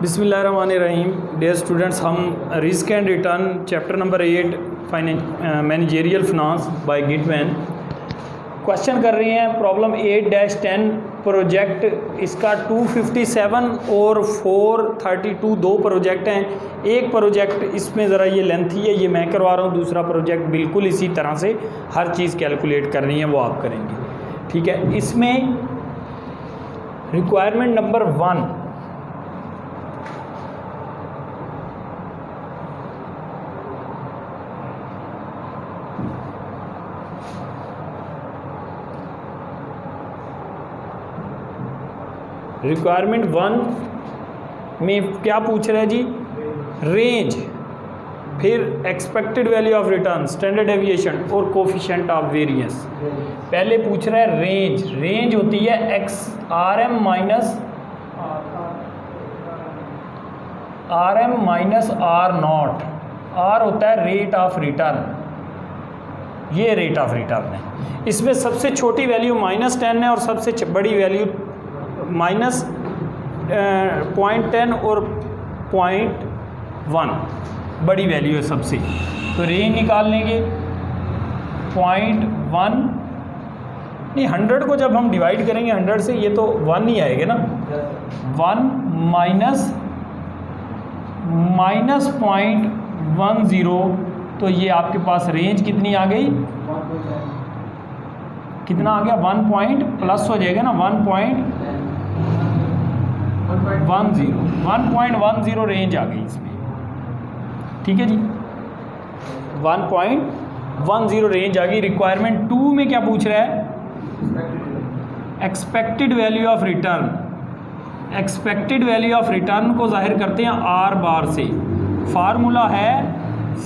बिस्मिल्लाहिर्रहमानिर्रहीम। Dear students, हम risk and return chapter number 8 managerial finance by Gitman question कर रहे हैं। प्रॉब्लम 8-10 प्रोजेक्ट, इसका 257 और 432 दो प्रोजेक्ट हैं। एक प्रोजेक्ट इसमें ज़रा ये लेंथी है, ये मैं करवा रहा हूँ। दूसरा प्रोजेक्ट बिल्कुल इसी तरह से हर चीज़ कैलकुलेट करनी है, वो आप करेंगे। ठीक है, इसमें रिक्वायरमेंट नंबर 1, रिक्वायरमेंट 1 में क्या पूछ रहा है जी? रेंज, फिर expected value of return, standard deviation और कोफिशिएंट ऑफ वेरिएंस। पहले पूछ रहा है रेंज। रेंज होती है RM माइनस R0। R होता है रेट ऑफ रिटर्न, ये रेट ऑफ रिटर्न है। इसमें सबसे छोटी वैल्यू -10 है और सबसे बड़ी वैल्यू -0.10 और 0.1 बड़ी वैल्यू है सबसे। तो रेंज निकाल लेंगे 0.1 नहीं, 100 को जब हम डिवाइड करेंगे 100 से, ये तो 1 ही आएगा ना। 1 माइनस 0.10, तो ये आपके पास रेंज कितनी आ गई? कितना आ गया? 1 पॉइंट प्लस हो जाएगा ना, 1.10 रेंज आ गई इसमें। ठीक है जी, 1.10 रेंज आ गई। रिक्वायरमेंट 2 में क्या पूछ रहा है? Expected value of return. Expected value of return को जाहिर करते हैं R बार से। फार्मूला है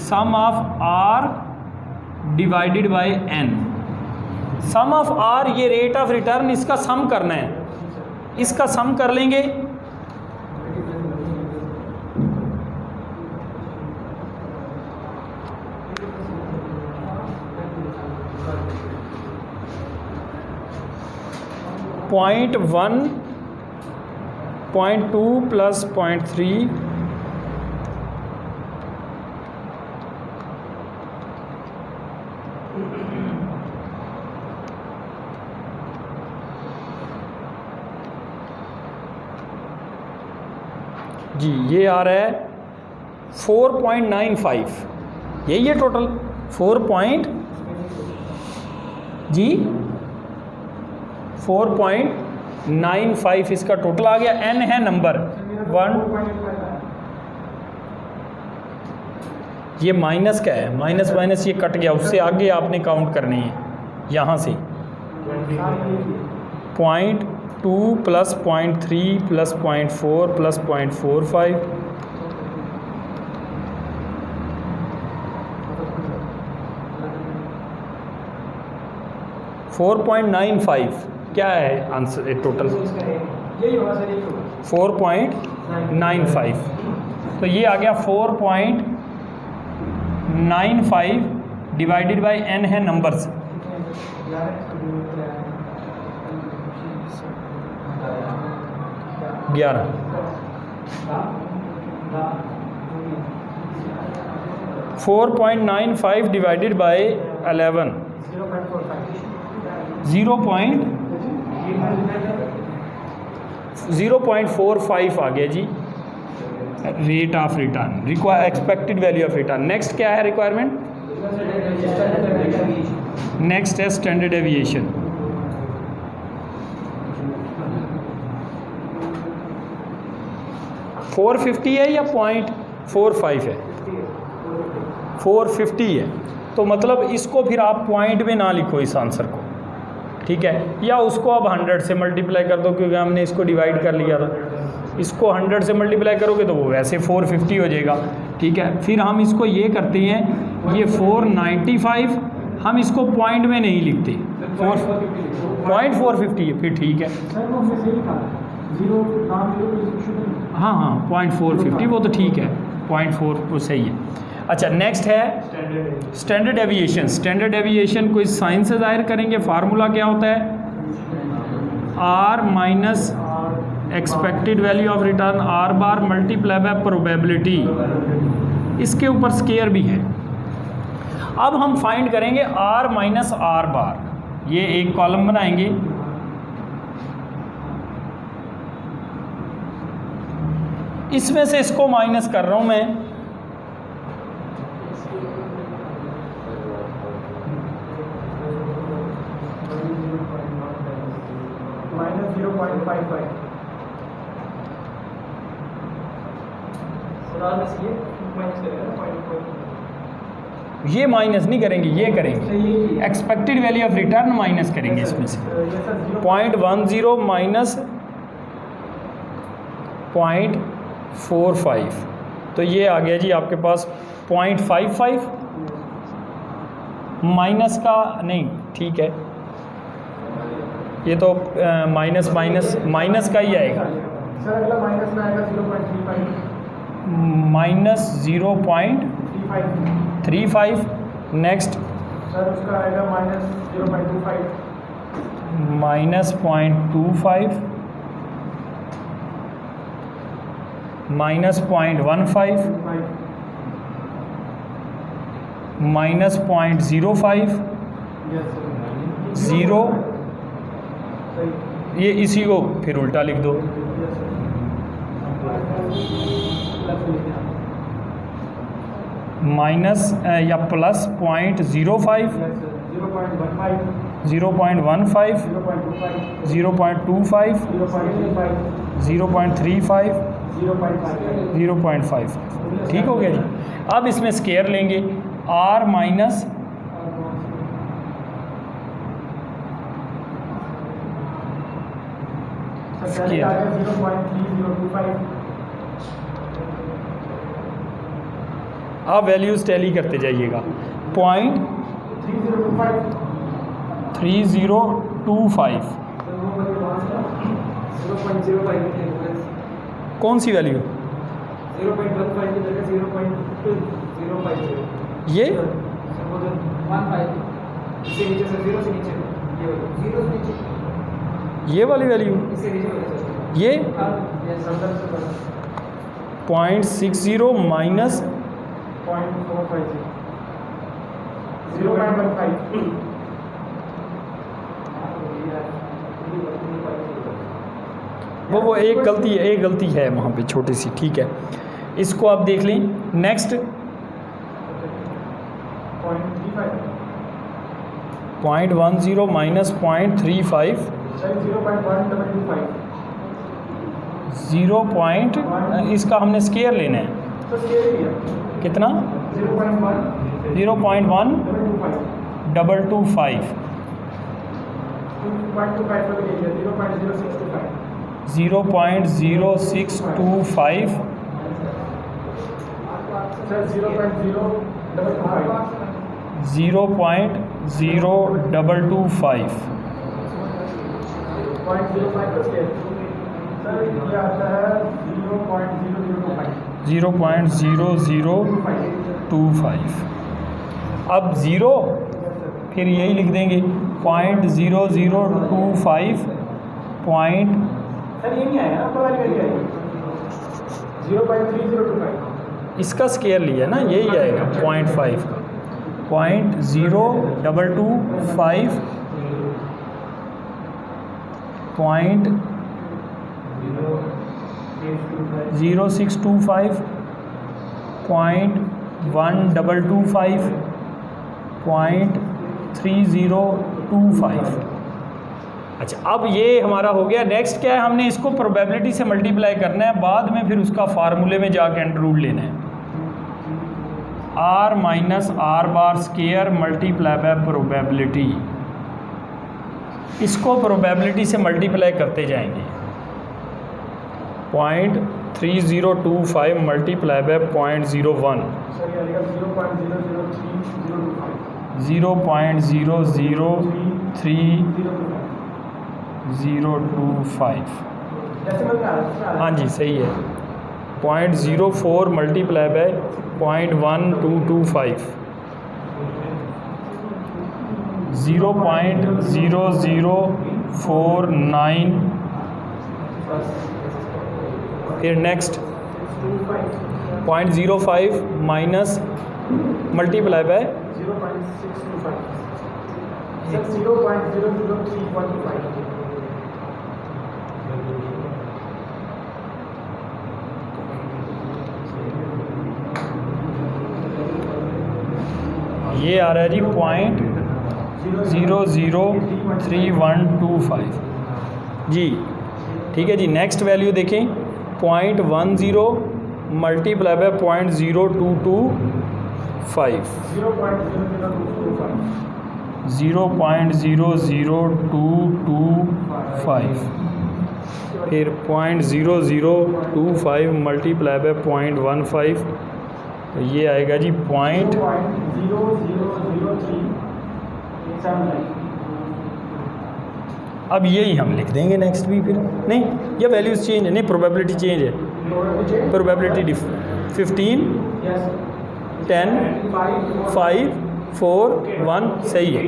sum of R divided by N। Sum of R, ये रेट ऑफ रिटर्न, इसका सम करना है। इसका सम कर लेंगे, .1, 0.2 प्लस 0.3 जी, ये आ रहा है 4.95। यही है टोटल 4.95 इसका टोटल आ गया। N है नंबर 1, ये माइनस का है, माइनस ये कट गया, उससे आगे आपने काउंट करनी है यहाँ से। 0.2 प्लस 0.3 प्लस 0.4 प्लस 0.45, $4.95 क्या है आंसर टोटल? 4.95। तो ये आ गया 4.95 डिवाइडेड बाय N है नंबर्स। 11। 4.95 डिवाइडेड बाय 11, 0.45 आ गया जी rate of return, expected value of return. Next क्या है रिक्वायरमेंट? नेक्स्ट है स्टैंडर्ड डेविएशन। $450 है या 0.45 है? 450 है। तो मतलब इसको फिर आप पॉइंट में ना लिखो इस आंसर को, ठीक है, या उसको अब 100 से मल्टीप्लाई कर दो, क्योंकि हमने इसको डिवाइड कर लिया था। इसको 100 से मल्टीप्लाई करोगे तो वो वैसे 450 हो जाएगा। ठीक है, फिर हम इसको ये करते हैं, ये 495 हम इसको पॉइंट में नहीं लिखते, 450 है, फिर ठीक है। हाँ 0.450 वो तो ठीक है, 0.4 वो सही है। अच्छा, नेक्स्ट है स्टैंडर्ड डेविएशन। स्टैंडर्ड डेविएशन को इस साइन से जाहिर करेंगे। फार्मूला क्या होता है? R minus expected value of return R bar multiply by probability, इसके ऊपर स्केयर भी है। अब हम फाइंड करेंगे आर माइनस आर बार, ये एक कॉलम बनाएंगे, इसमें से इसको माइनस कर रहा हूं मैं, ये माइनस नहीं करेंगे, ये करेंगे expected value of return minus करेंगे इसमें से 0.10 माइनस 0.45, तो ये आ गया जी आपके पास 0.55 माइनस का नहीं, ठीक है, ये तो माइनस माइनस माइनस का ही आएगा सर। अगला माइनस में आएगा 0.35 माइनस 0.35। नेक्स्ट सर उसका आएगा minus 0.25 minus 0.25 minus 0.15 minus 0.05 zero, ये इसी को फिर उल्टा लिख दो, माइनस या प्लस 0.05 0.15 0.25 0.35 0.5, ठीक हो गया जी। अब इसमें स्केयर लेंगे, आर माइनस आप वैल्यूज टैली करते जाइएगा, 0.3025 कौन सी वैल्यू, 0.15 की जगह 0.2050 ये इससे नीचे सर, 0 से नीचे, ये 0 से नीचे, ये वाली वैल्यू, इससे नीचे वाला सर, ये ये संदर्भ से बड़ा 0.60 माइनस 0.450 0.15 वो एक गलती है, एक गलती है वहाँ पे छोटी सी, ठीक है, इसको आप देख लें। नेक्स्ट 0.10 माइनस 0.35 0 पॉइंट, इसका हमने स्केयर लेना है, कितना 0.1225 0.0625 0.0225 0.0025। अब ज़ीरो फिर यही लिख देंगे 0.0025 पॉइंट, सर ये नहीं आया ना, 0.3025 इसका स्केयर लिया ना, यही आएगा 0.5 का, 0.0225 0.0625 0.1225 0.3025। अच्छा, अब ये हमारा हो गया। नेक्स्ट क्या है, हमने इसको प्रोबेबिलिटी से मल्टीप्लाई करना है, बाद में फिर उसका फार्मूले में जाके अंडर रूट लेना है। R minus r bar square multiply by probability, इसको प्रोबेबिलिटी से मल्टीप्लाई करते जाएंगे। 0.3025 मल्टीप्लाई बाय 0.01 0.003025। हाँ जी सही है। 0.04 मल्टीप्लाई बाय 0.1225 0.0049 फिर next 25 0.05 minus multiply by 0.625 sir 0.00345 ये आ रहा है जी 0.003125 जी। ठीक है जी, नेक्स्ट वैल्यू देखें 0.10 मल्टीप्लाई बाय 0.0225 0.00225 फिर 0.0025 मल्टीप्लाई बाय 0.15 तो ये आएगा जी 0.0003 अब यही हम लिख देंगे नेक्स्ट भी। फिर नहीं, ये वैल्यूज़ चेंज है, नहीं प्रोबेबिलिटी चेंज है। प्रोबेबिलिटी 15 10 5 4 1 सही है।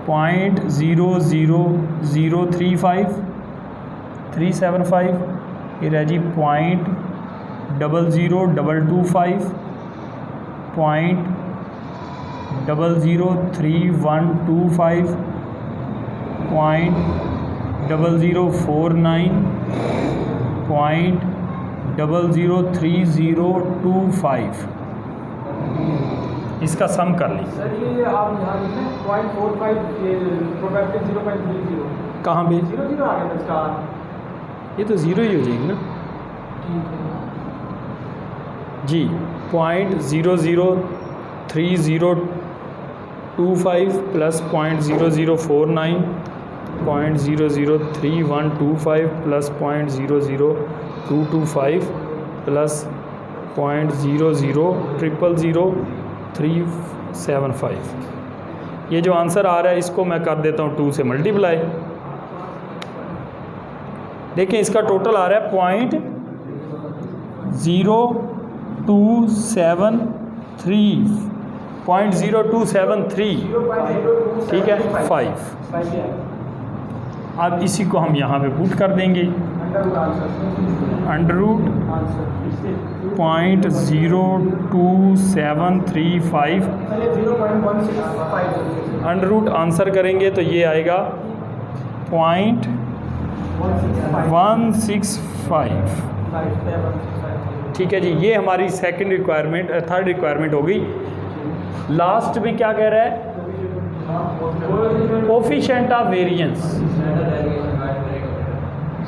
0.00035 375 फिर है जी 0.00225 0.03125 0.0049 0.003025 इसका सम कर ली। सर ये आप यहाँ लिखना 0.45 प्रोबेबिलिटी 0.30 कहाँ पे? 00 आ गया स्टार। ये तो ज़ीरो ही हो जाएगी ना जी। 0.03025 प्लस 0.0049 0.003125 प्लस 0.00225 प्लस 0.0000375। ये जो आंसर आ रहा है इसको मैं कर देता हूँ 2 से मल्टीप्लाई। देखें इसका टोटल आ रहा है 0.0273 ठीक है 5। अब इसी को हम यहाँ पे पुट कर देंगे under root 0.02735 under root answer करेंगे तो ये आएगा 0.165। ठीक है जी, ये हमारी सेकंड रिक्वायरमेंट थर्ड रिक्वायरमेंट हो गई। लास्ट में क्या कह रहा है? Coefficient of variance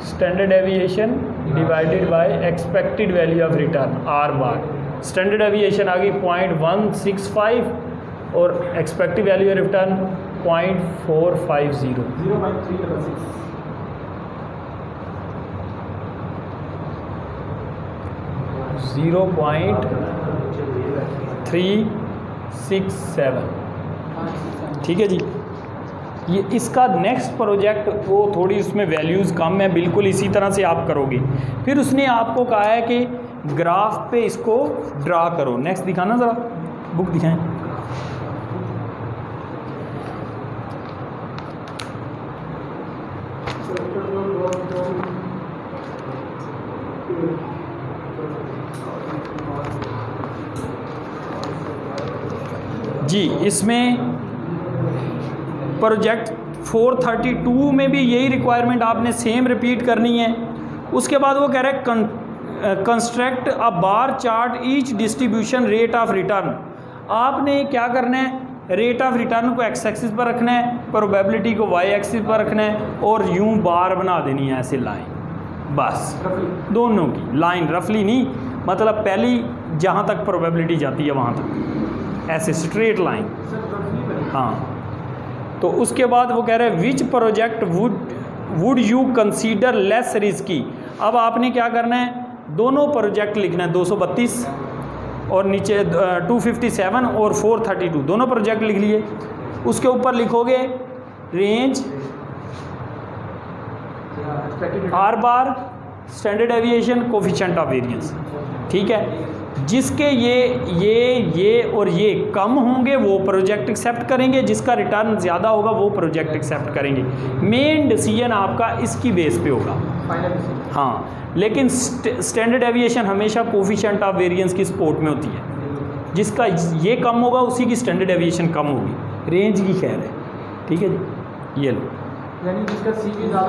standard deviation divided by expected value of return R bar. Standard deviation आ गई 0.165 और एक्सपेक्टेड वैल्यू ऑफ रिटर्न 0.450। 0.367 ठीक है जी। ये इसका नेक्स्ट प्रोजेक्ट वो थोड़ी उसमें वैल्यूज़ कम है, बिल्कुल इसी तरह से आप करोगे। फिर उसने आपको कहा है कि ग्राफ पे इसको ड्रा करो। नेक्स्ट दिखाना ज़रा, बुक दिखाएं। जी, इसमें प्रोजेक्ट 432 में भी यही रिक्वायरमेंट आपने सेम रिपीट करनी है। उसके बाद वो कह रहा है construct a bar chart each distribution rate of return. आपने क्या करना है? रेट ऑफ रिटर्न को एक्स एक्सिस पर रखना है, प्रोबेबिलिटी को वाई एक्सिस पर रखना है और यूं बार बना देनी है ऐसे लाइन, बस दोनों की लाइन रफली नहीं, मतलब पहली जहाँ तक प्रोबेबिलिटी जाती है वहाँ तक ऐसे स्ट्रेट लाइन। हाँ, तो उसके बाद वो कह रहे हैं which project would you consider less risky. अब आपने क्या करना है? दोनों प्रोजेक्ट लिखना है, 232 और नीचे 257 और 432 दोनों प्रोजेक्ट लिख लिए। उसके ऊपर लिखोगे range are bar standard deviation coefficient of variance. ठीक है, जिसके ये और ये कम होंगे वो प्रोजेक्ट एक्सेप्ट करेंगे, जिसका रिटर्न ज़्यादा होगा वो प्रोजेक्ट एक्सेप्ट करेंगे। मेन डिसीजन आपका इसकी बेस पे होगा। Final result. हाँ, लेकिन स्टैंडर्ड एविएशन हमेशा कोफिशिएंट ऑफ वेरिएंस की सपोर्ट में होती है, जिसका ये कम होगा उसी की स्टैंडर्ड एविएशन कम होगी, रेंज की खैर है। ठीक है जी, ये लो। यानी जिसका सी भी ज़्यादा